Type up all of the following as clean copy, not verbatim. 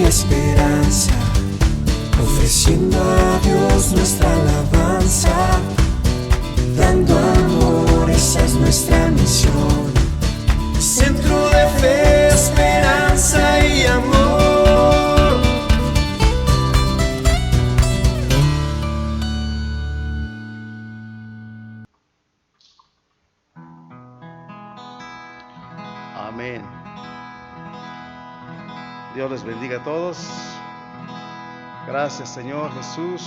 esperanza, ofreciendo a Dios nuestra alabanza, dando amor, esa es nuestra misión. Centro de fe, esperanza y amor. Amén. Dios les bendiga a todos. Gracias, Señor Jesús,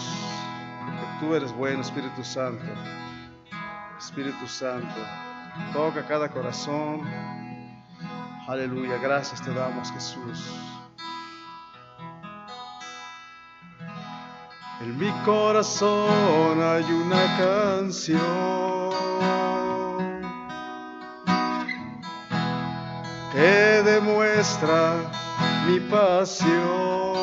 porque tú eres bueno, Espíritu Santo. Espíritu Santo, toca cada corazón. Aleluya, gracias te damos, Jesús. En mi corazón hay una canción que demuestra mi pasión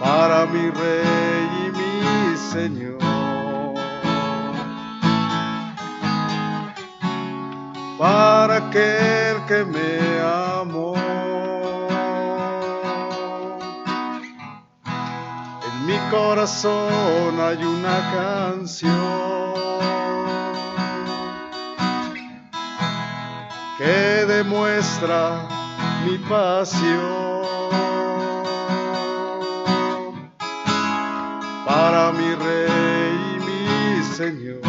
para mi Rey y mi Señor, para aquel que me amó. En mi corazón hay una canción que demuestra mi pasión para mi Rey y mi Señor,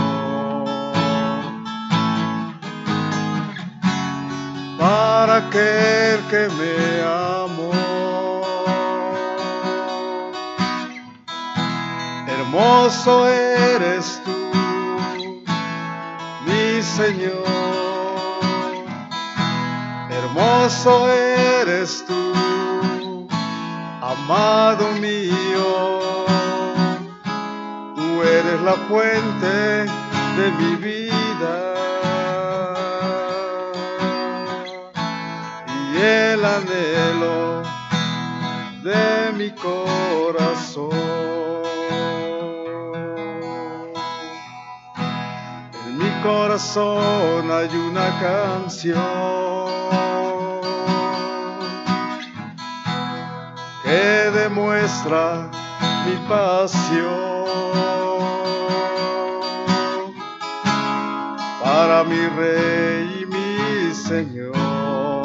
para aquel que me amó. Hermoso eres tú, mi Señor. Hermoso eres tú, amado mío. Tú eres la fuente de mi vida y el anhelo de mi corazón. En mi corazón hay una canción que demuestra mi pasión para mi Rey y mi Señor,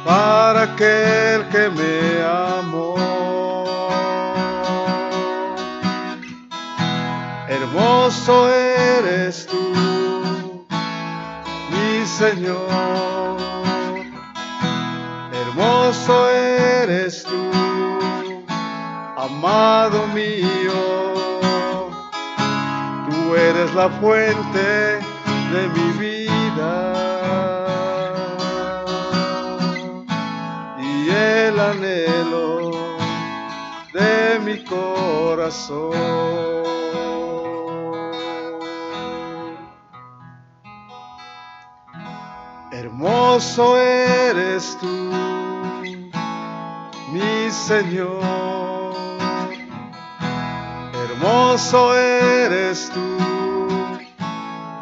para aquel que me amó. Hermoso eres tú, mi Señor. Hermoso eres tú, amado mío. Tú eres la fuente de mi vida y el anhelo de mi corazón. Hermoso eres tú, mi Señor. Hermoso eres tú,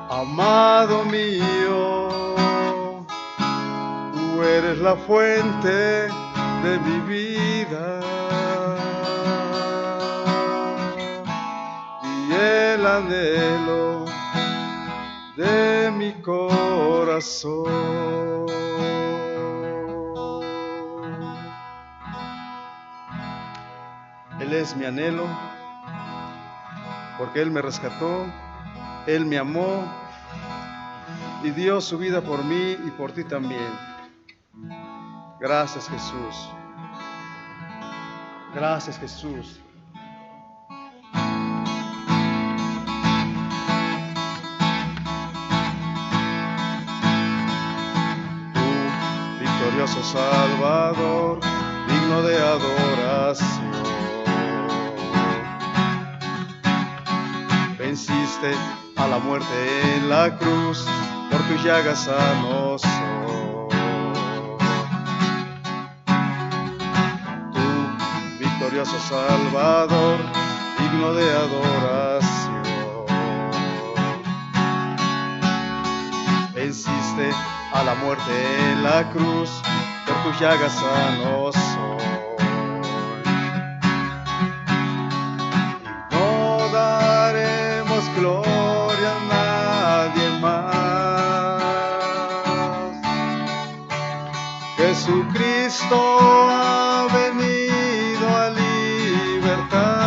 amado mío. Tú eres la fuente de mi vida y el anhelo de mi corazón. Él es mi anhelo, porque Él me rescató, Él me amó y dio su vida por mí y por ti también. Gracias, Jesús. Gracias, Jesús. Victorioso Salvador, digno de adoración, venciste a la muerte en la cruz, por tus llagas sanos soy. Tú, victorioso Salvador, digno de adoración, Venciste a la muerte en la cruz, por tus llagas sano soy. Y no daremos gloria a nadie más. Jesucristo ha venido a libertar.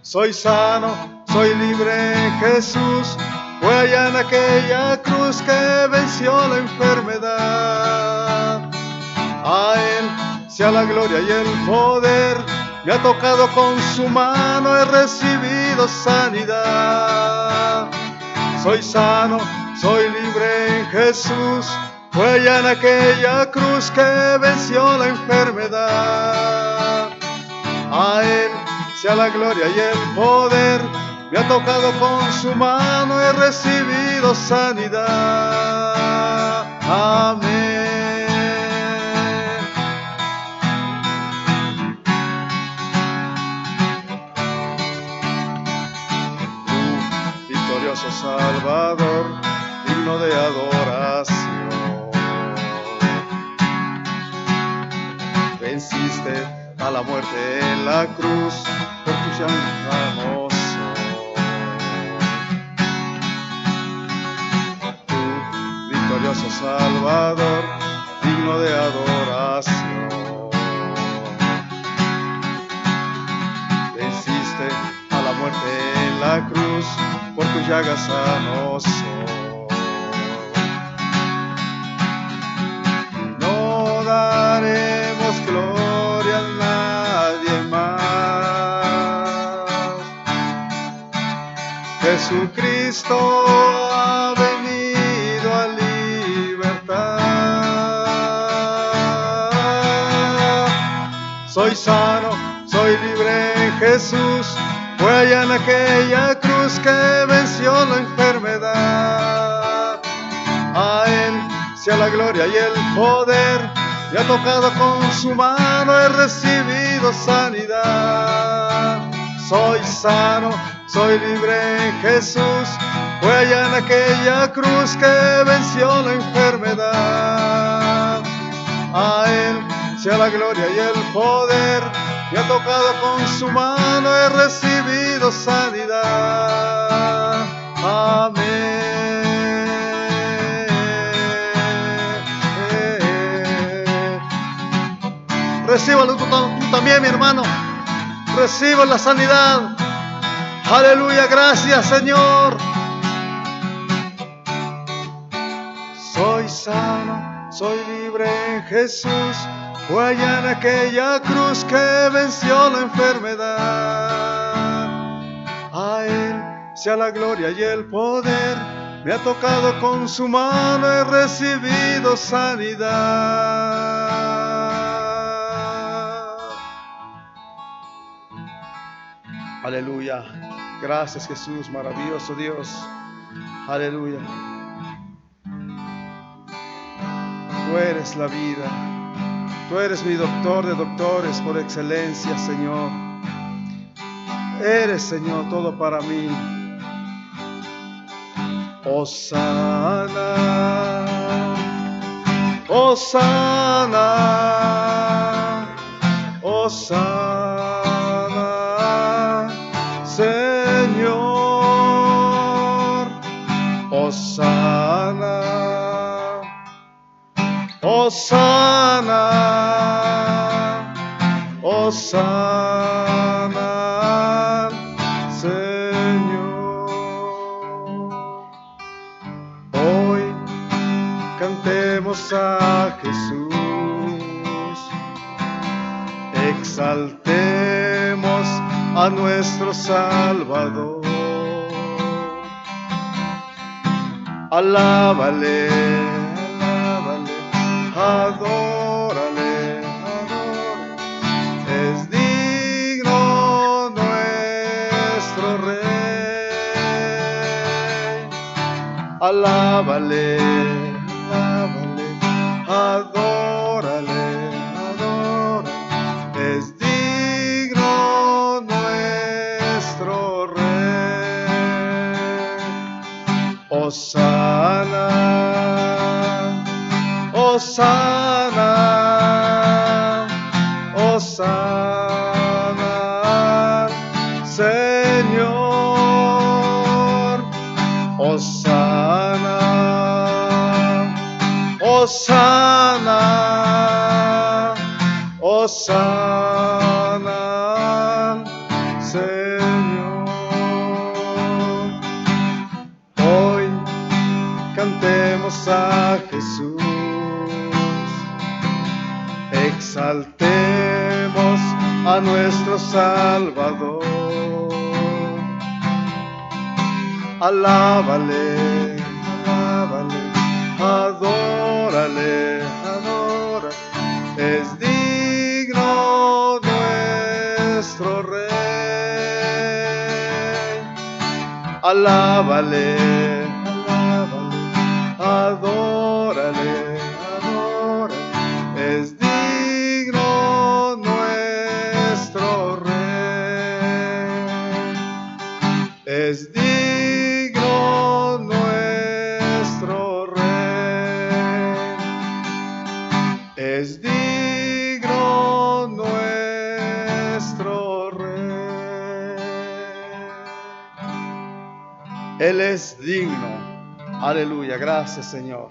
Soy sano, soy libre en Jesús, fue allá en aquella cruz que venció la enfermedad. A Él sea la gloria y el poder, me ha tocado con su mano, he recibido sanidad. Soy sano, soy libre en Jesús, fue allá en aquella cruz que venció la enfermedad. A Él sea la gloria y el poder, me ha tocado con su mano, he recibido sanidad. Amén. Tú, victorioso Salvador, digno de adoración, venciste a la muerte en la cruz, por tu llamado. Glorioso Salvador, digno de adoración, venciste a la muerte en la cruz, por tus llagas sano soy. Y no daremos gloria a nadie más. Jesucristo ha venido a soy sano, soy libre en Jesús, fue allá en aquella cruz que venció la enfermedad. A Él sea la gloria y el poder, me ha tocado con su mano, he recibido sanidad. Soy sano, soy libre en Jesús, fue allá en aquella cruz que venció la enfermedad. A Él sea la gloria y el poder, me ha tocado con su mano, he recibido sanidad. Amén. Recíbalo tú también, mi hermano. Reciba la sanidad. Aleluya, gracias, Señor. Soy sano, soy libre en Jesús, fue allá en aquella cruz que venció la enfermedad. A Él sea la gloria y el poder, me ha tocado con su mano, he recibido sanidad. Aleluya. Gracias, Jesús, maravilloso Dios. Aleluya. Tú eres la vida. Tú eres mi doctor de doctores por excelencia, Señor. Eres, Señor, todo para mí. Hosana, Hosana, Hosana, Señor. Hosana, Hosana, Hosana, Señor. Hoy cantemos a Jesús, exaltemos a nuestro Salvador. Alábale, adórale, adórale, es digno nuestro Rey. Alábale, alábale, adórale, adórale, es digno nuestro Rey. Hosana, Hosana, Hosana, Señor. Hosana, Hosana, Hosana, Señor. Hoy cantemos a Jesús, exaltemos a nuestro Salvador. Alábale, alábale, adórale, adora. Es digno nuestro Rey. Alábale, alábale, adórale, adora. Es digno nuestro Rey. Es digno nuestro Rey. Es digno nuestro Rey. Él es digno. Aleluya. Gracias, Señor.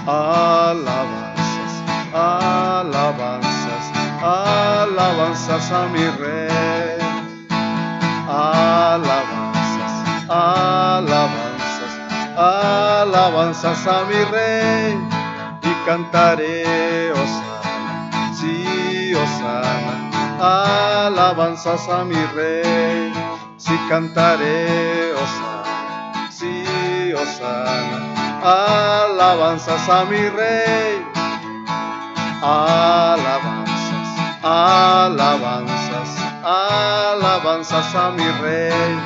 Alabanzas, alabanzas, alabanzas a mi Rey. Alabanzas, alabanzas, alabanzas a mi Rey. Y cantaré Hosana, sí, Hosana. Alabanzas a mi Rey. Sí, cantaré Hosana, sí, Hosana. Alabanzas a mi Rey. Alabanzas, alabanzas, alabanzas a mi Rey.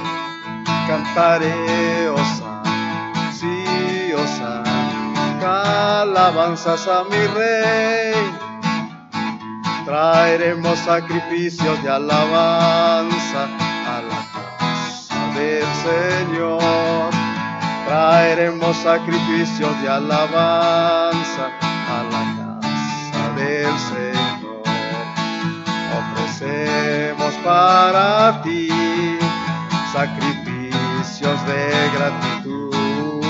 Cantaré Hosana, sí, Hosana. Alabanzas a mi Rey. Traeremos sacrificios de alabanza a la casa del Señor. Traeremos sacrificios de alabanza a la casa del Señor. Ofrecemos para ti sacrificios de gratitud.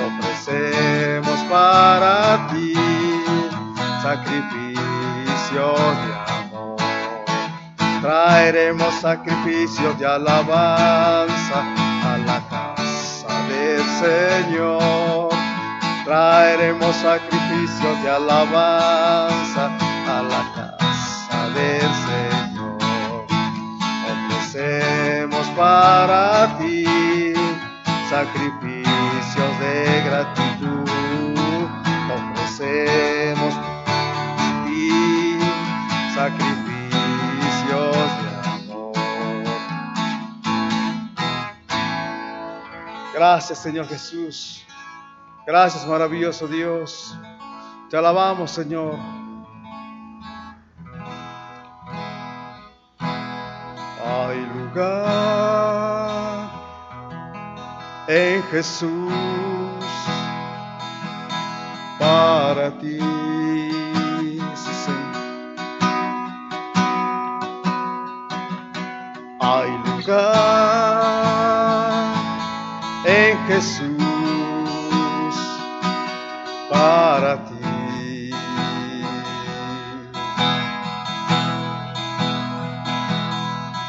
Ofrecemos para ti sacrificios de amor. Traeremos sacrificios de alabanza a la casa del Señor. Traeremos sacrificios de alabanza a la casa del Señor. Ofrecemos para ti sacrificios de gratitud. Ofrecemos sacrificios de amor. Gracias, Señor Jesús. Gracias, maravilloso Dios. Te alabamos, Señor. Hay lugar en Jesús para ti. Sí, Señor. Hay lugar en Jesús para ti.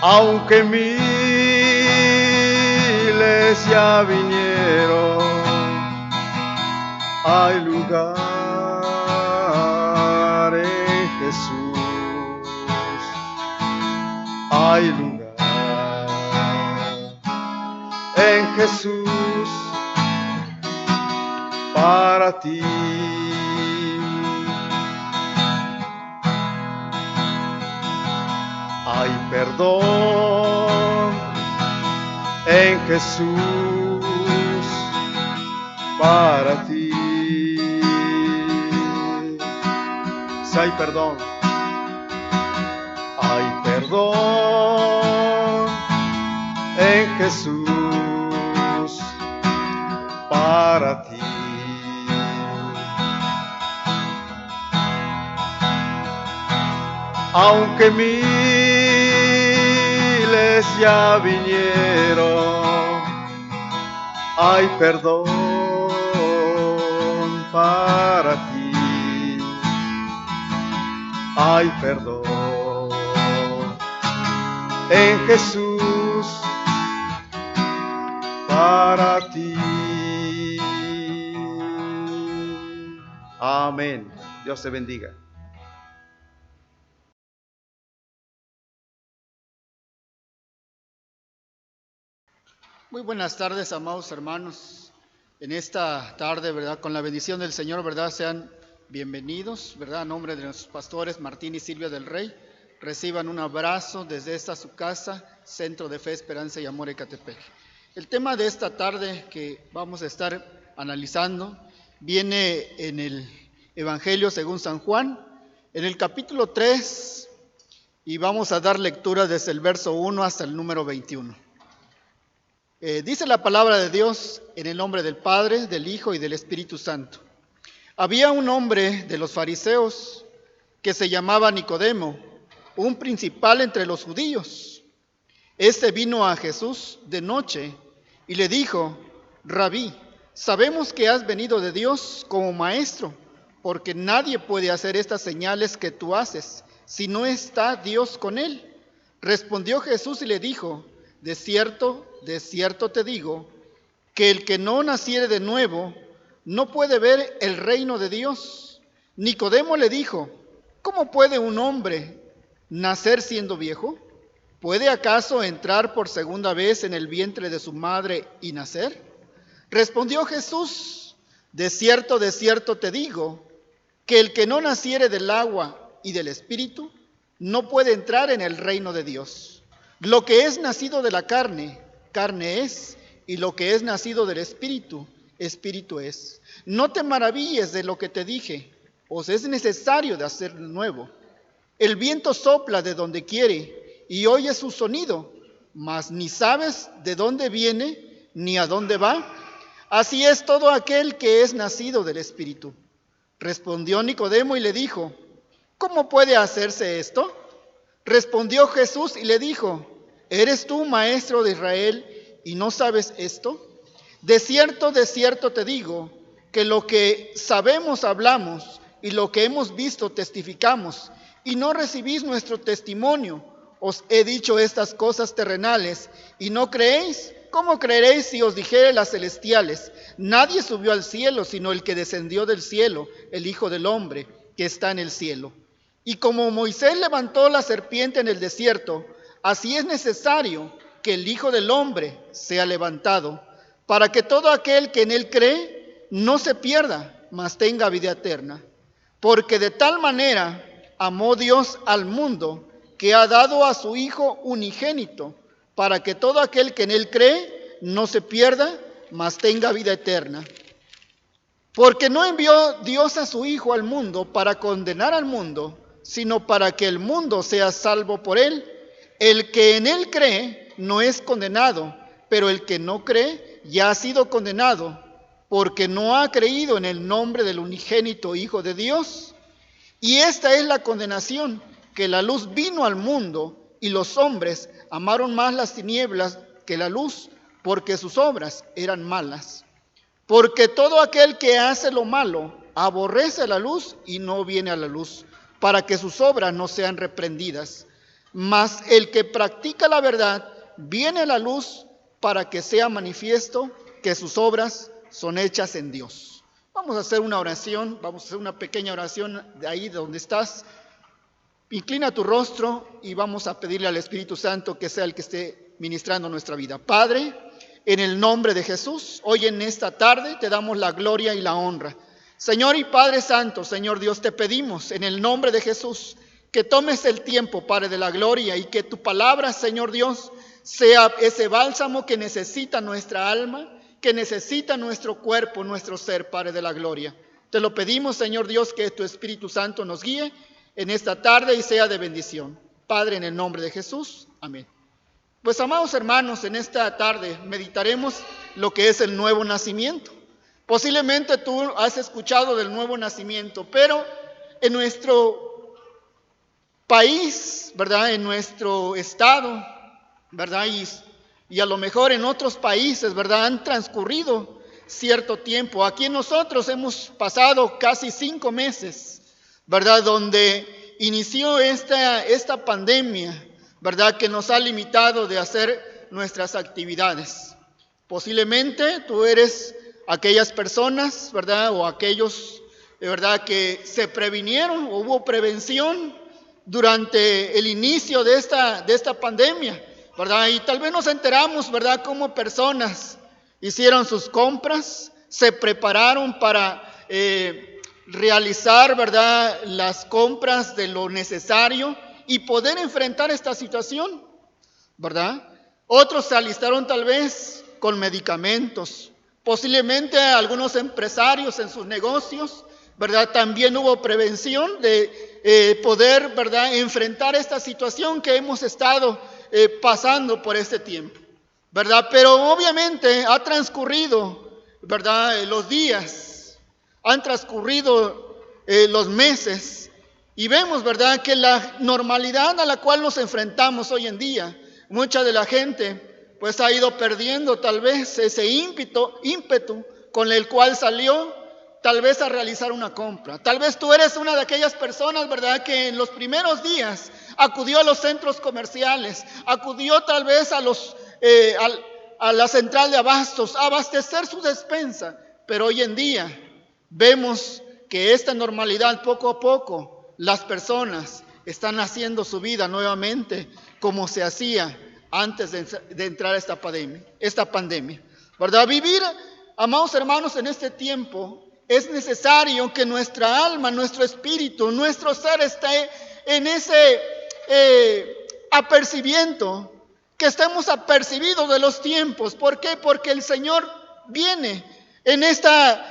Aunque miles ya vinieron, hay lugar en Jesús. Hay lugar en Jesús para ti. Hay perdón en Jesús para ti. Si hay perdón en Jesús para ti. Aunque miles ya vinieron, hay perdón para ti, hay perdón en Jesús para ti. Amén. Dios te bendiga. Muy buenas tardes, amados hermanos. En esta tarde, ¿verdad? Con la bendición del Señor, ¿verdad? Sean bienvenidos, ¿verdad? A nombre de nuestros pastores Martín y Silvia del Rey, reciban un abrazo desde esta su casa, Centro de Fe, Esperanza y Amor Ecatepec. El tema de esta tarde que vamos a estar analizando viene en el Evangelio según San Juan, en el capítulo 3, y vamos a dar lectura desde el verso 1 hasta el número 21. Dice la palabra de Dios en el nombre del Padre, del Hijo y del Espíritu Santo. Había un hombre de los fariseos que se llamaba Nicodemo, un principal entre los judíos. Este vino a Jesús de noche y le dijo: Rabí, sabemos que has venido de Dios como maestro, porque nadie puede hacer estas señales que tú haces si no está Dios con él. Respondió Jesús y le dijo: de cierto te digo, que el que no naciere de nuevo no puede ver el reino de Dios. Nicodemo le dijo: ¿cómo puede un hombre nacer siendo viejo? ¿Puede acaso entrar por segunda vez en el vientre de su madre y nacer? Respondió Jesús: de cierto te digo, que el que no naciere del agua y del Espíritu no puede entrar en el reino de Dios. Lo que es nacido de la carne, carne es, y lo que es nacido del Espíritu, Espíritu es. No te maravilles de lo que te dije, os es necesario de hacer nuevo. El viento sopla de donde quiere y oyes su sonido, mas ni sabes de dónde viene ni a dónde va. Así es todo aquel que es nacido del Espíritu. Respondió Nicodemo y le dijo: ¿cómo puede hacerse esto? Respondió Jesús y le dijo: ¿eres tú maestro de Israel y no sabes esto? De cierto te digo, que lo que sabemos hablamos y lo que hemos visto testificamos, y no recibís nuestro testimonio. Os he dicho estas cosas terrenales y no creéis. ¿Cómo creeréis si os dijere las celestiales? Nadie subió al cielo sino el que descendió del cielo, el Hijo del Hombre, que está en el cielo. Y como Moisés levantó la serpiente en el desierto, así es necesario que el Hijo del Hombre sea levantado, para que todo aquel que en él cree no se pierda, mas tenga vida eterna. Porque de tal manera amó Dios al mundo, que ha dado a su Hijo unigénito, para que todo aquel que en él cree no se pierda, mas tenga vida eterna. Porque no envió Dios a su Hijo al mundo para condenar al mundo, sino para que el mundo sea salvo por él. El que en él cree no es condenado, pero el que no cree ya ha sido condenado, porque no ha creído en el nombre del unigénito Hijo de Dios. Y esta es la condenación, que la luz vino al mundo, y los hombres amaron más las tinieblas que la luz, porque sus obras eran malas. Porque todo aquel que hace lo malo aborrece la luz y no viene a la luz, para que sus obras no sean reprendidas. Mas el que practica la verdad viene a la luz, para que sea manifiesto que sus obras son hechas en Dios. Vamos a hacer una oración, vamos a hacer una pequeña oración de ahí donde estás. Inclina tu rostro y vamos a pedirle al Espíritu Santo que sea el que esté ministrando nuestra vida. Padre, en el nombre de Jesús, hoy en esta tarde te damos la gloria y la honra. Señor y Padre Santo, Señor Dios, te pedimos en el nombre de Jesús que tomes el tiempo, Padre de la gloria, y que tu palabra, Señor Dios, sea ese bálsamo que necesita nuestra alma, que necesita nuestro cuerpo, nuestro ser, Padre de la gloria. Te lo pedimos, Señor Dios, que tu Espíritu Santo nos guíe en esta tarde y sea de bendición. Padre, en el nombre de Jesús, amén. Pues amados hermanos, en esta tarde meditaremos lo que es el nuevo nacimiento. Posiblemente tú has escuchado del nuevo nacimiento, pero en nuestro país, ¿verdad? En nuestro estado, ¿verdad? Y a lo mejor en otros países, ¿verdad? Han transcurrido cierto tiempo. Aquí nosotros hemos pasado casi 5 meses, ¿verdad? Donde inició esta pandemia, ¿verdad? Que nos ha limitado de hacer nuestras actividades. Posiblemente tú eres aquellas personas, ¿verdad? O aquellos, ¿verdad? Que se previnieron o hubo prevención durante el inicio de esta pandemia, ¿verdad? Y tal vez nos enteramos, ¿verdad? Cómo personas hicieron sus compras, se prepararon para realizar, ¿verdad? Las compras de lo necesario y poder enfrentar esta situación, ¿verdad? Otros se alistaron tal vez con medicamentos. Posiblemente algunos empresarios en sus negocios, ¿verdad? También hubo prevención de poder, ¿verdad? Enfrentar esta situación que hemos estado pasando por este tiempo, ¿verdad? Pero obviamente ha transcurrido, ¿verdad? Los días, han transcurrido los meses y vemos, ¿verdad? Que la normalidad a la cual nos enfrentamos hoy en día, mucha de la gente pues ha ido perdiendo tal vez ese ímpetu con el cual salió tal vez a realizar una compra. Tal vez tú eres una de aquellas personas, ¿verdad? Que en los primeros días acudió a los centros comerciales, acudió tal vez a la central de abastos, a abastecer su despensa. Pero hoy en día vemos que esta normalidad poco a poco, las personas están haciendo su vida nuevamente como se hacía antes de entrar esta pandemia, ¿verdad? Vivir, amados hermanos, en este tiempo es necesario que nuestra alma, nuestro espíritu, nuestro ser esté en ese apercibimiento, que estemos apercibidos de los tiempos. ¿Por qué? Porque el Señor viene en esta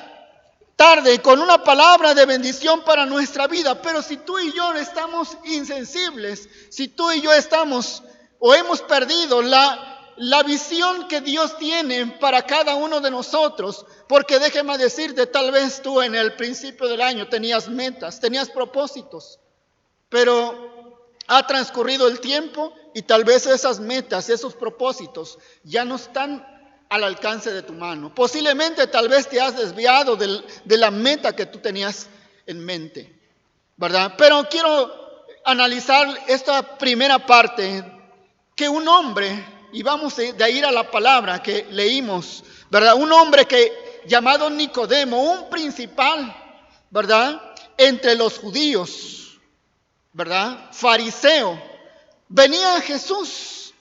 tarde con una palabra de bendición para nuestra vida. Pero si tú y yo estamos insensibles, si tú y yo estamos o hemos perdido la visión que Dios tiene para cada uno de nosotros, porque déjeme decirte, tal vez tú en el principio del año tenías metas, tenías propósitos, pero ha transcurrido el tiempo y tal vez esas metas, esos propósitos ya no están al alcance de tu mano. Posiblemente tal vez te has desviado de la meta que tú tenías en mente, ¿verdad? Pero quiero analizar esta primera parte, que un hombre, y vamos de ir a la palabra que leímos, ¿verdad? Un hombre llamado Nicodemo, un principal, ¿verdad? Entre los judíos, ¿verdad? Fariseo, venía a Jesús,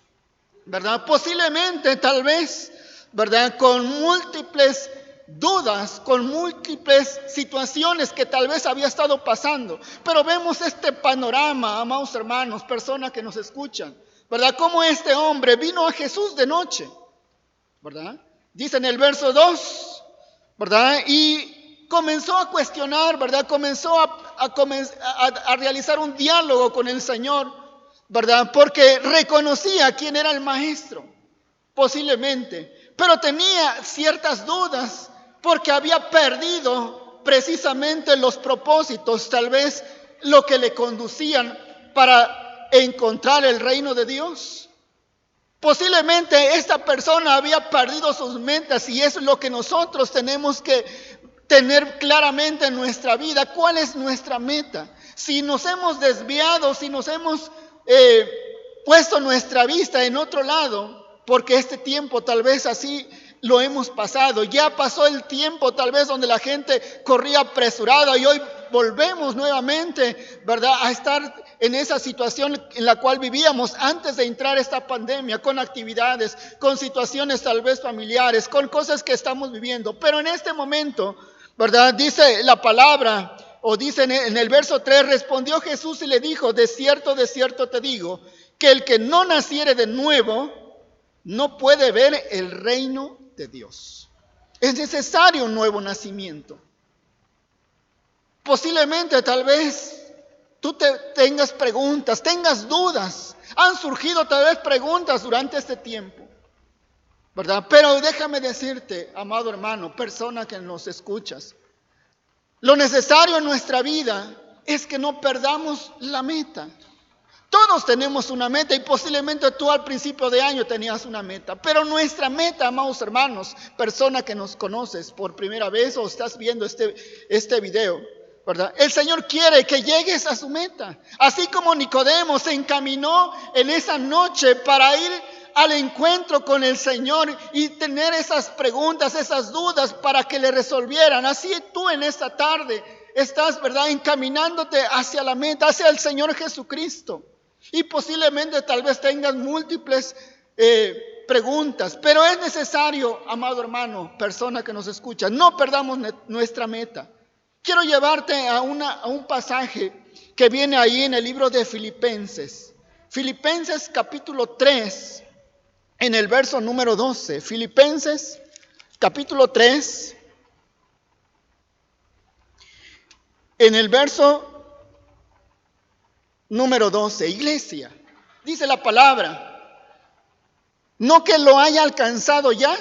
¿verdad? Posiblemente, tal vez, ¿verdad? Con múltiples dudas, con múltiples situaciones que tal vez había estado pasando. Pero vemos este panorama, amados hermanos, personas que nos escuchan, ¿verdad? Cómo este hombre vino a Jesús de noche, ¿verdad? Dice en el verso 2, ¿verdad? Y comenzó a cuestionar, ¿verdad? Comenzó a realizar un diálogo con el Señor, ¿verdad? Porque reconocía quién era el maestro, posiblemente, pero tenía ciertas dudas porque había perdido precisamente los propósitos, tal vez lo que le conducían para encontrar el reino de Dios. Posiblemente esta persona había perdido sus metas, y eso es lo que nosotros tenemos que tener claramente en nuestra vida. ¿Cuál es nuestra meta? Si nos hemos desviado, si nos hemos puesto nuestra vista en otro lado, porque este tiempo tal vez así lo hemos pasado. Ya pasó el tiempo tal vez donde la gente corría apresurada, y hoy volvemos nuevamente, ¿verdad?, a estar en esa situación en la cual vivíamos antes de entrar esta pandemia, con actividades, con situaciones tal vez familiares, con cosas que estamos viviendo. Pero en este momento, ¿verdad?, dice la palabra, o dice en el verso 3, respondió Jesús y le dijo, de cierto te digo, que el que no naciere de nuevo no puede ver el reino de Dios. Es necesario un nuevo nacimiento. Posiblemente tal vez tú tengas preguntas, tengas dudas Han surgido tal vez preguntas durante este tiempo, ¿verdad? Pero déjame decirte, amado hermano, persona que nos escuchas, lo necesario en nuestra vida es que no perdamos la meta. Todos tenemos una meta y posiblemente tú al principio de año tenías una meta. Pero nuestra meta, amados hermanos, persona que nos conoces por primera vez o estás viendo este video, ¿verdad? El Señor quiere que llegues a su meta. Así como Nicodemo se encaminó en esa noche para ir al encuentro con el Señor y tener esas preguntas, esas dudas para que le resolvieran. Así tú en esta tarde estás, ¿verdad?, encaminándote hacia la meta, hacia el Señor Jesucristo. Y posiblemente tal vez tengas múltiples preguntas, pero es necesario, amado hermano, persona que nos escucha, no perdamos nuestra meta. Quiero llevarte a un pasaje que viene ahí en el libro de Filipenses. Filipenses capítulo 3, en el verso número 12. Filipenses capítulo 3, en el verso número 12, iglesia, dice la palabra, no que lo haya alcanzado ya,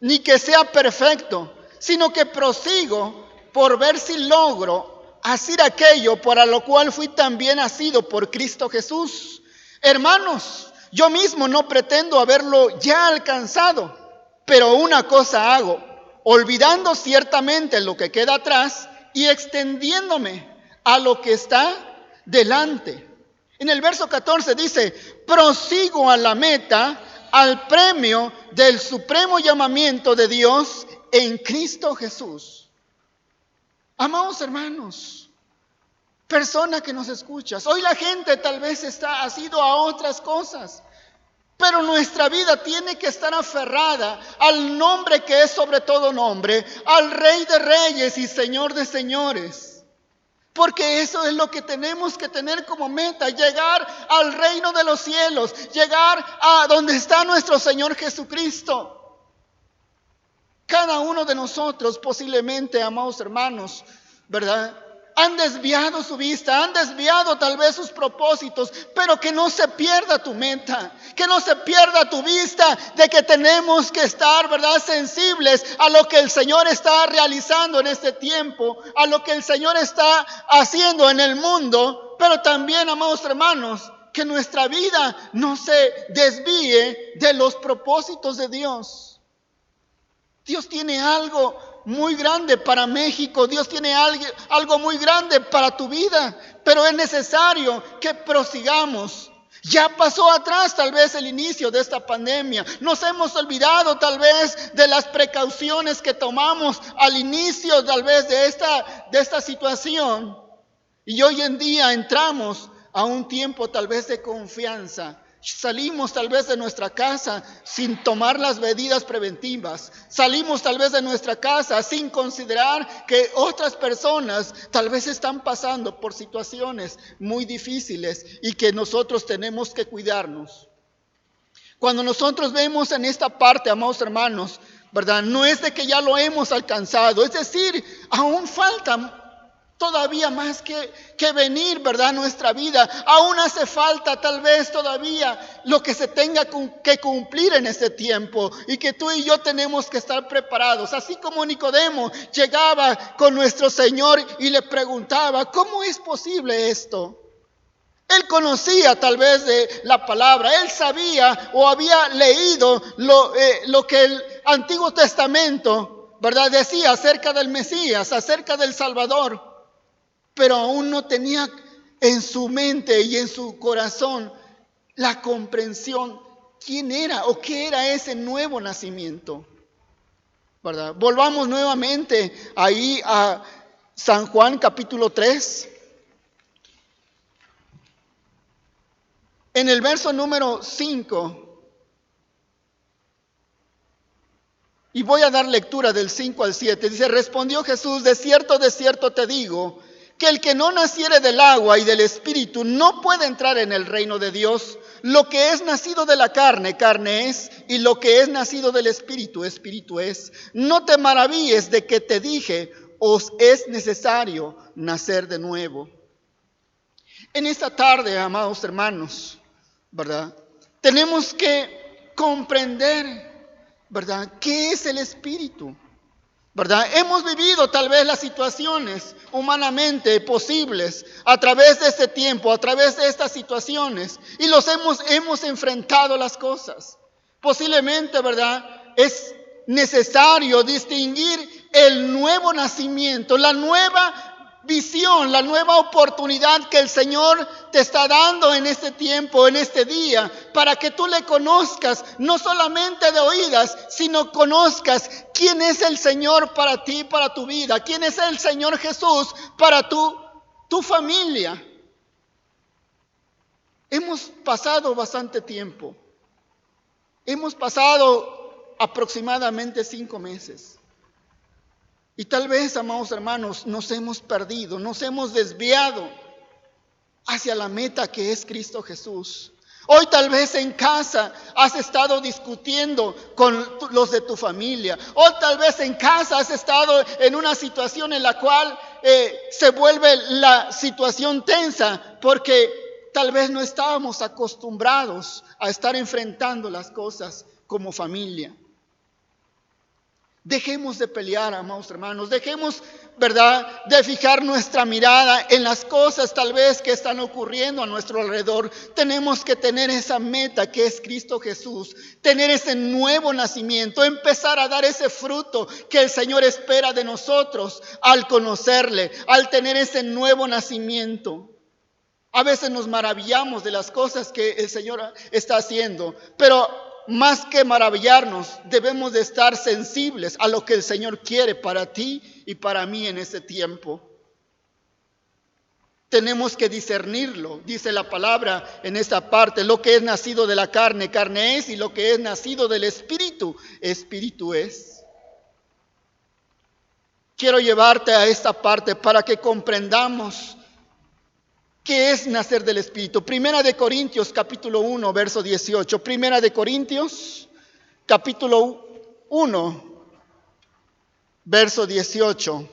ni que sea perfecto, sino que prosigo por ver si logro hacer aquello para lo cual fui también nacido por Cristo Jesús. Hermanos, yo mismo no pretendo haberlo ya alcanzado, pero una cosa hago, olvidando ciertamente lo que queda atrás y extendiéndome a lo que está delante. En el verso 14 dice, prosigo a la meta, al premio del supremo llamamiento de Dios en Cristo Jesús. Amados hermanos, persona que nos escuchas, hoy la gente tal vez ha ido a otras cosas, pero nuestra vida tiene que estar aferrada al nombre que es sobre todo nombre, al Rey de Reyes y Señor de Señores. Porque eso es lo que tenemos que tener como meta, llegar al reino de los cielos, llegar a donde está nuestro Señor Jesucristo. Cada uno de nosotros posiblemente, amados hermanos, ¿verdad?, han desviado su vista, han desviado tal vez sus propósitos, pero que no se pierda tu meta, que no se pierda tu vista de que tenemos que estar, ¿verdad?, sensibles a lo que el Señor está realizando en este tiempo, a lo que el Señor está haciendo en el mundo, pero también, amados hermanos, que nuestra vida no se desvíe de los propósitos de Dios. Dios tiene algo muy grande para México, Dios tiene algo muy grande para tu vida, pero es necesario que prosigamos. Ya pasó atrás tal vez el inicio de esta pandemia, nos hemos olvidado tal vez de las precauciones que tomamos al inicio tal vez de esta situación, y hoy en día entramos a un tiempo tal vez de confianza. Salimos tal vez de nuestra casa sin tomar las medidas preventivas. Salimos tal vez de nuestra casa sin considerar que otras personas tal vez están pasando por situaciones muy difíciles y que nosotros tenemos que cuidarnos. Cuando nosotros vemos en esta parte, amados hermanos, ¿verdad?, no es de que ya lo hemos alcanzado, es decir, aún falta todavía más que venir, ¿verdad?, nuestra vida. Aún hace falta tal vez todavía lo que se tenga que cumplir en este tiempo y que tú y yo tenemos que estar preparados. Así como Nicodemo llegaba con nuestro Señor y le preguntaba, ¿cómo es posible esto? Él conocía tal vez de la palabra, él sabía o había leído lo que el Antiguo Testamento, ¿verdad?, decía acerca del Mesías, acerca del Salvador. Pero aún no tenía en su mente y en su corazón la comprensión quién era o qué era ese nuevo nacimiento, ¿verdad? Volvamos nuevamente ahí a San Juan capítulo 3. En el verso número 5. Y voy a dar lectura del 5 al 7. Dice, respondió Jesús, de cierto te digo, que el que no naciere del agua y del Espíritu no puede entrar en el reino de Dios. Lo que es nacido de la carne, carne es, y lo que es nacido del Espíritu, Espíritu es. No te maravilles de que te dije, os es necesario nacer de nuevo. En esta tarde, amados hermanos, ¿verdad? Tenemos que comprender, ¿verdad?, qué es el Espíritu, ¿verdad? Hemos vivido tal vez las situaciones humanamente posibles a través de este tiempo, a través de estas situaciones, y hemos enfrentado las cosas. Posiblemente, ¿verdad?, es necesario distinguir el nuevo nacimiento, la nueva visión, la nueva oportunidad que el Señor te está dando en este tiempo, en este día, para que tú le conozcas, no solamente de oídas, sino conozcas quién es el Señor para ti, para tu vida, quién es el Señor Jesús para tu familia. Hemos pasado bastante tiempo. Hemos pasado aproximadamente 5 meses. Y tal vez, amados hermanos, nos hemos perdido, nos hemos desviado hacia la meta que es Cristo Jesús. Hoy tal vez en casa has estado discutiendo con los de tu familia. O tal vez en casa has estado en una situación en la cual se vuelve la situación tensa, porque tal vez no estábamos acostumbrados a estar enfrentando las cosas como familia. Dejemos de pelear, amados hermanos, dejemos, ¿verdad?, de fijar nuestra mirada en las cosas tal vez que están ocurriendo a nuestro alrededor. Tenemos que tener esa meta que es Cristo Jesús, tener ese nuevo nacimiento, empezar a dar ese fruto que el Señor espera de nosotros al conocerle, al tener ese nuevo nacimiento. A veces nos maravillamos de las cosas que el Señor está haciendo, pero más que maravillarnos, debemos de estar sensibles a lo que el Señor quiere para ti y para mí en ese tiempo. Tenemos que discernirlo, dice la palabra en esta parte: lo que es nacido de la carne, carne es, y lo que es nacido del Espíritu, Espíritu es. Quiero llevarte a esta parte para que comprendamos ¿qué es nacer del Espíritu? Primera de Corintios, capítulo 1, verso 18. Primera de Corintios, capítulo 1, verso 18.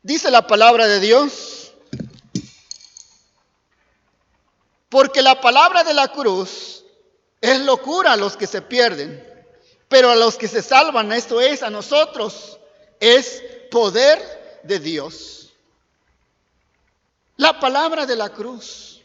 Dice la palabra de Dios: porque la palabra de la cruz es locura a los que se pierden, pero a los que se salvan, esto es, a nosotros, es poder de Dios. La palabra de la cruz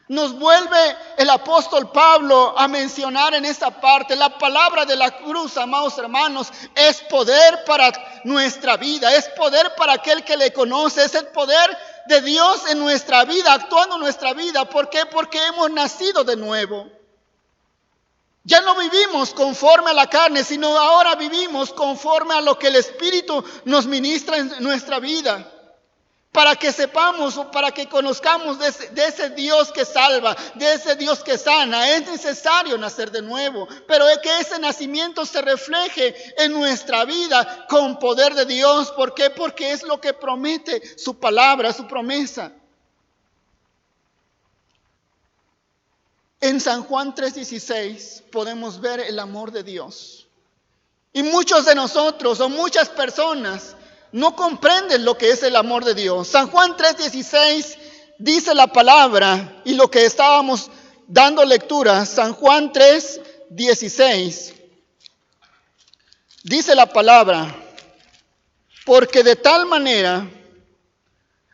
nos vuelve el apóstol Pablo a mencionar en esta parte. La palabra de la cruz, amados hermanos, es poder para nuestra vida, es poder para aquel que le conoce, es el poder de Dios en nuestra vida, actuando en nuestra vida. ¿Por qué? Porque hemos nacido de nuevo. Ya no vivimos conforme a la carne, sino ahora vivimos conforme a lo que el Espíritu nos ministra en nuestra vida. Para que sepamos o para que conozcamos de ese Dios que salva, de ese Dios que sana, es necesario nacer de nuevo. Pero es que ese nacimiento se refleje en nuestra vida con poder de Dios. ¿Por qué? Porque es lo que promete su palabra, su promesa. En San Juan 3:16 podemos ver el amor de Dios. Y muchos de nosotros o muchas personas no comprenden lo que es el amor de Dios. San Juan 3:16 dice la palabra, y lo que estábamos dando lectura, San Juan 3:16, dice la palabra: porque de tal manera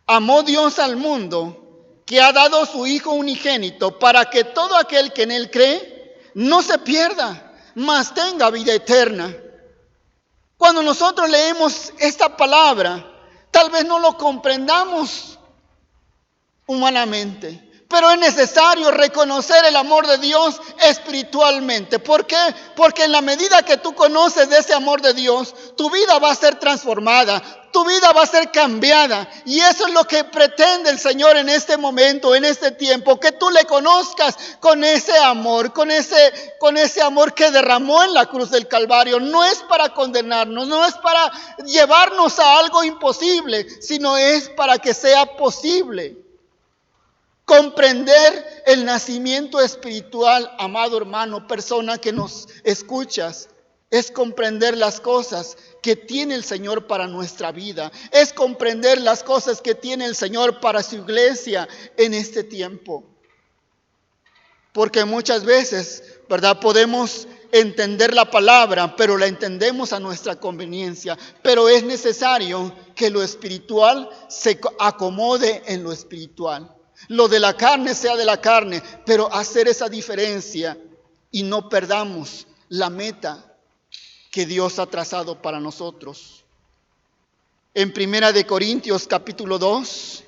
amó Dios al mundo, que ha dado su Hijo unigénito, para que todo aquel que en él cree no se pierda, mas tenga vida eterna. Cuando nosotros leemos esta palabra, tal vez no lo comprendamos humanamente, pero es necesario reconocer el amor de Dios espiritualmente. ¿Por qué? Porque en la medida que tú conoces de ese amor de Dios, tu vida va a ser transformada, tu vida va a ser cambiada. Y eso es lo que pretende el Señor en este momento, en este tiempo, que tú le conozcas con ese amor, con ese amor que derramó en la cruz del Calvario. No es para condenarnos, no es para llevarnos a algo imposible, sino es para que sea posible. Comprender el nacimiento espiritual, amado hermano, persona que nos escuchas, es comprender las cosas que tiene el Señor para nuestra vida. Es comprender las cosas que tiene el Señor para su iglesia en este tiempo. Porque muchas veces, ¿verdad? Podemos entender la palabra, pero la entendemos a nuestra conveniencia. Pero es necesario que lo espiritual se acomode en lo espiritual. Lo de la carne sea de la carne, pero hacer esa diferencia y no perdamos la meta que Dios ha trazado para nosotros. En 1 Corintios capítulo 2,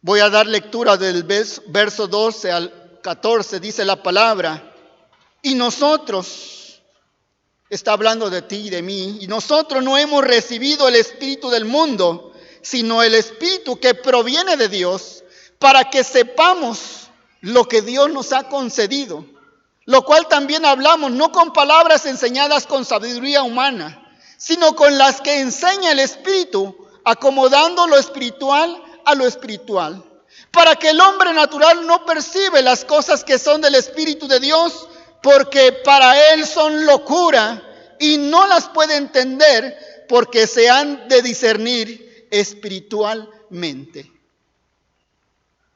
voy a dar lectura del verso 12 al 14, dice la palabra, y nosotros, está hablando de ti y de mí, y nosotros no hemos recibido el espíritu del mundo, sino el espíritu que proviene de Dios, para que sepamos lo que Dios nos ha concedido, lo cual también hablamos, no con palabras enseñadas con sabiduría humana, sino con las que enseña el Espíritu, acomodando lo espiritual a lo espiritual, para que el hombre natural no percibe las cosas que son del Espíritu de Dios, porque para él son locura y no las puede entender, porque se han de discernir espiritualmente.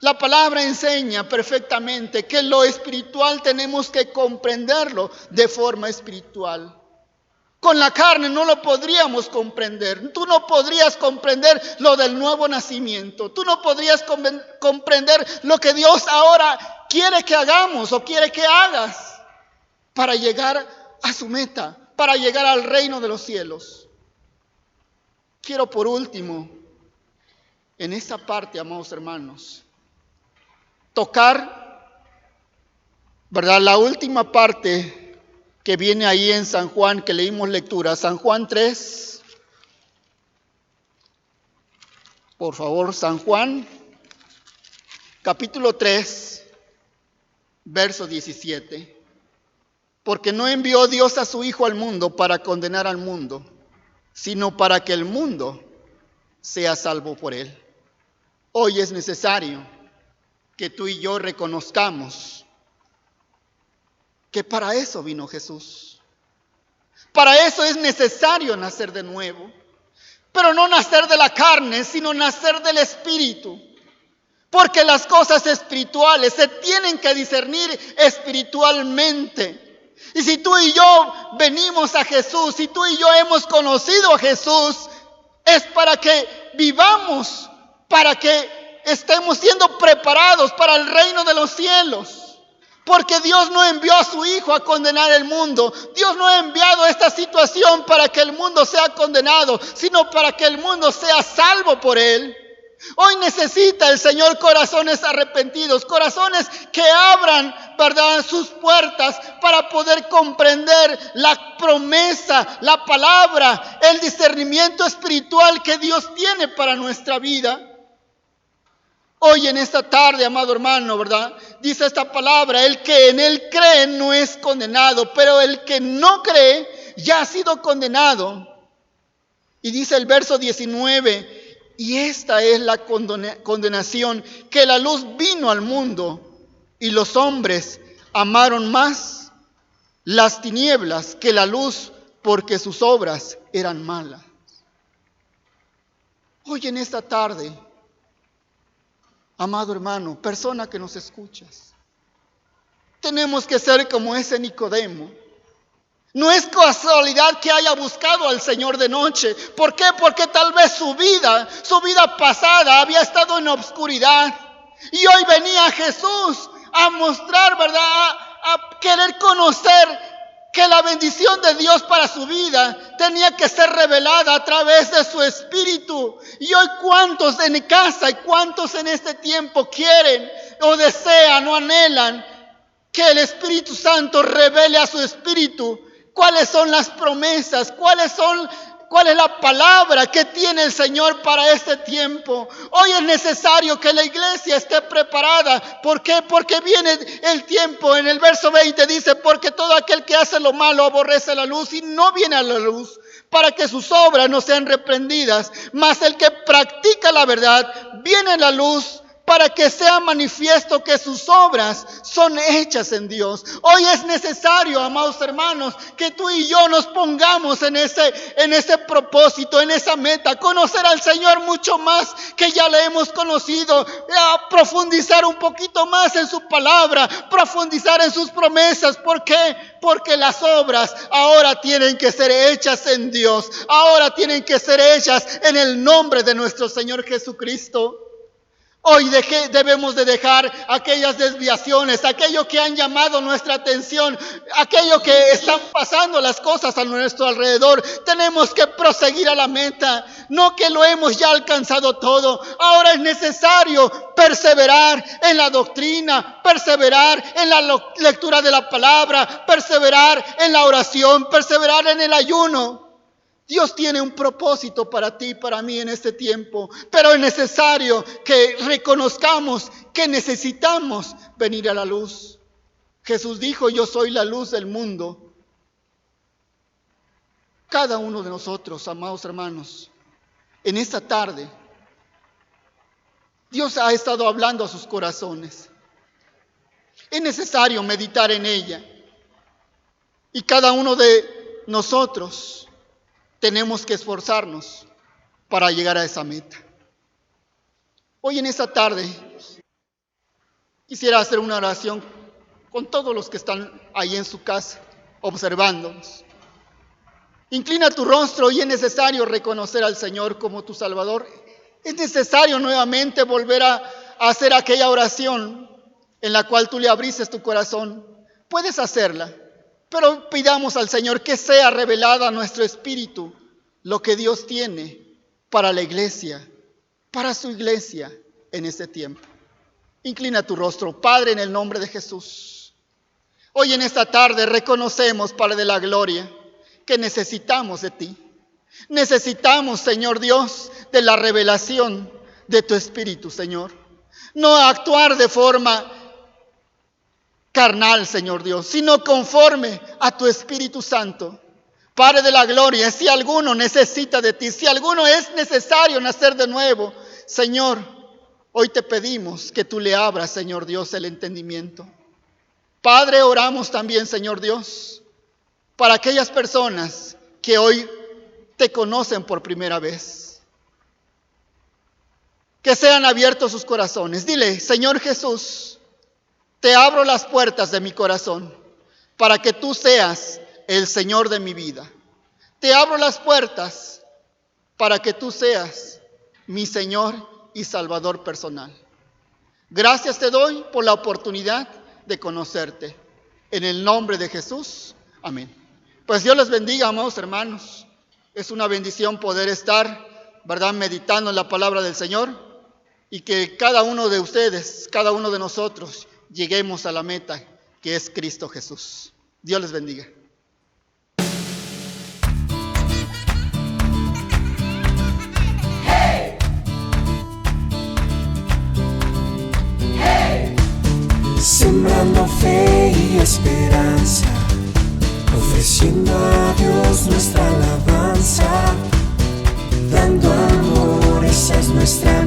La palabra enseña perfectamente que lo espiritual tenemos que comprenderlo de forma espiritual. Con la carne no lo podríamos comprender. Tú no podrías comprender lo del nuevo nacimiento. Tú no podrías comprender lo que Dios ahora quiere que hagamos o quiere que hagas para llegar a su meta, para llegar al reino de los cielos. Quiero por último, en esta parte, amados hermanos, tocar, ¿verdad? La última parte que viene ahí en San Juan, que leímos lectura, San Juan 3. Por favor, San Juan, capítulo 3, verso 17. Porque no envió Dios a su Hijo al mundo para condenar al mundo, sino para que el mundo sea salvo por él. Hoy es necesario que tú y yo reconozcamos que para eso vino Jesús. Para eso es necesario nacer de nuevo. Pero no nacer de la carne, sino nacer del Espíritu. Porque las cosas espirituales se tienen que discernir espiritualmente. Y si tú y yo venimos a Jesús, si tú y yo hemos conocido a Jesús, es para que vivamos, para que estemos siendo preparados para el reino de los cielos. Porque Dios no envió a su Hijo a condenar el mundo. Dios no ha enviado esta situación para que el mundo sea condenado, sino para que el mundo sea salvo por él. Hoy necesita el Señor corazones arrepentidos, corazones que abran, ¿verdad?, sus puertas para poder comprender la promesa, la palabra, el discernimiento espiritual que Dios tiene para nuestra vida. Hoy en esta tarde, amado hermano, ¿verdad? Dice esta palabra, el que en él cree no es condenado, pero el que no cree ya ha sido condenado. Y dice el verso 19, y esta es la condenación, que la luz vino al mundo y los hombres amaron más las tinieblas que la luz porque sus obras eran malas. Hoy en esta tarde, amado hermano, persona que nos escuchas, tenemos que ser como ese Nicodemo. No es casualidad que haya buscado al Señor de noche. ¿Por qué? Porque tal vez su vida pasada había estado en obscuridad. Y hoy venía Jesús a mostrar, ¿verdad?, a querer conocer que la bendición de Dios para su vida tenía que ser revelada a través de su Espíritu. Y hoy cuántos en casa y cuántos en este tiempo quieren o desean o anhelan que el Espíritu Santo revele a su espíritu cuáles son las promesas, cuál es la palabra que tiene el Señor para este tiempo. Hoy es necesario que la iglesia esté preparada. ¿Por qué? Porque viene el tiempo. En el verso 20 dice, porque todo aquel que hace lo malo aborrece la luz y no viene a la luz, para que sus obras no sean reprendidas. Mas el que practica la verdad viene a la luz para que sea manifiesto que sus obras son hechas en Dios. Hoy es necesario, amados hermanos, que tú y yo nos pongamos en ese propósito, en esa meta, conocer al Señor mucho más que ya le hemos conocido, profundizar un poquito más en su palabra, profundizar en sus promesas. ¿Por qué? Porque las obras ahora tienen que ser hechas en Dios, ahora tienen que ser hechas en el nombre de nuestro Señor Jesucristo. Hoy debemos de dejar aquellas desviaciones, aquello que han llamado nuestra atención, aquello que están pasando las cosas a nuestro alrededor. Tenemos que proseguir a la meta, no que lo hemos ya alcanzado todo. Ahora es necesario perseverar en la doctrina, perseverar en la lectura de la palabra, perseverar en la oración, perseverar en el ayuno. Dios tiene un propósito para ti y para mí en este tiempo, pero es necesario que reconozcamos que necesitamos venir a la luz. Jesús dijo: yo soy la luz del mundo. Cada uno de nosotros, amados hermanos, en esta tarde, Dios ha estado hablando a sus corazones. Es necesario meditar en ella. Y cada uno de nosotros tenemos que esforzarnos para llegar a esa meta. Hoy en esta tarde quisiera hacer una oración con todos los que están ahí en su casa observándonos. Inclina tu rostro. Hoy es necesario reconocer al Señor como tu Salvador. Es necesario nuevamente volver a hacer aquella oración en la cual tú le abriste tu corazón. Puedes hacerla, pero pidamos al Señor que sea revelada a nuestro espíritu lo que Dios tiene para la iglesia, para su iglesia en este tiempo. Inclina tu rostro. Padre, en el nombre de Jesús, hoy en esta tarde reconocemos, Padre de la gloria, que necesitamos de ti. Necesitamos, Señor Dios, de la revelación de tu Espíritu, Señor. No actuar de forma carnal, Señor Dios, sino conforme a tu Espíritu Santo. Padre de la gloria, si alguno necesita de ti, si alguno es necesario nacer de nuevo, Señor, hoy te pedimos que tú le abras, Señor Dios, el entendimiento. Padre, oramos también, Señor Dios, para aquellas personas que hoy te conocen por primera vez. Que sean abiertos sus corazones. Dile: Señor Jesús, te abro las puertas de mi corazón para que tú seas el Señor de mi vida. Te abro las puertas para que tú seas mi Señor y Salvador personal. Gracias te doy por la oportunidad de conocerte. En el nombre de Jesús. Amén. Pues Dios les bendiga, amados hermanos. Es una bendición poder estar, ¿verdad?, meditando en la palabra del Señor, y que cada uno de ustedes, cada uno de nosotros, lleguemos a la meta que es Cristo Jesús. Dios les bendiga. Sembrando fe y esperanza, ofreciendo a Dios nuestra alabanza, dando amor, esa es nuestra